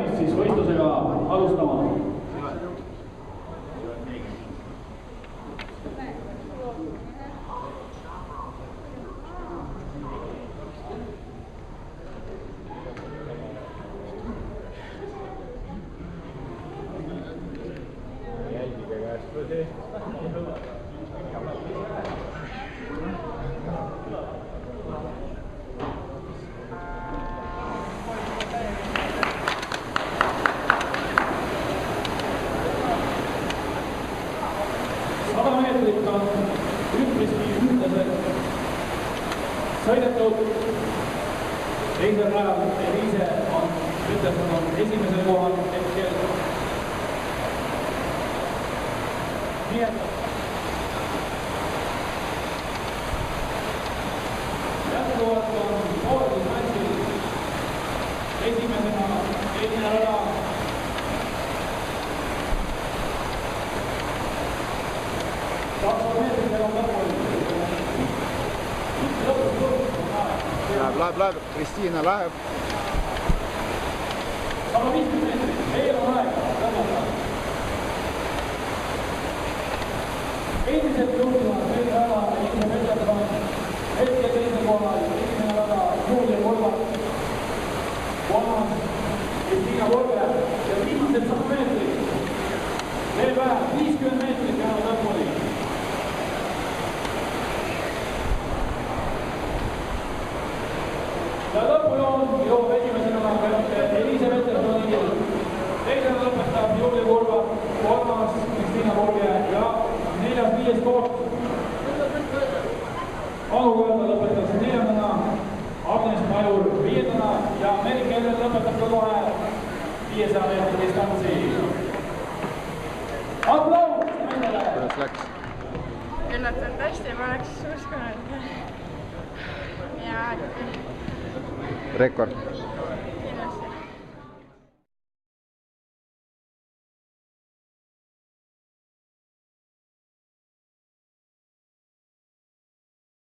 valmis siis võistlusega alustama. On üpriski ühtlaselt sõidetud. Teisel rajal Eliise on ütlestud esimesel kohal hetkel. Nii et jätkuvalt on pooldistansil esimesena teine rada. Läheb, Kristiina läheb. 150 meetrit, veel on aega lõpetada. Endiselt juhtuvad teine rada Eliise Peterson, hetkel teise kohal, esimene rada Julia Kolvat, kolmas Kristiina Volve ja viimased 100 meetrit. Veel vähem, 50 meetrit jäänud lõpuni. Ja lõpujoon jõuab esimesena Eliise Petersoni, teisena lõpetab Julia Kolva, kolmas Kristiina Volve ja neljas-viies koht. Alukorda lõpetas neljandana Agnes Majur viiendana ja Merike Ellen lõpetab ka kohe 500 meetri distantsi. Aplaus nendele! Kuidas läks? Üllatavalt hästi, ma oleks uskunud. Ja Rekord?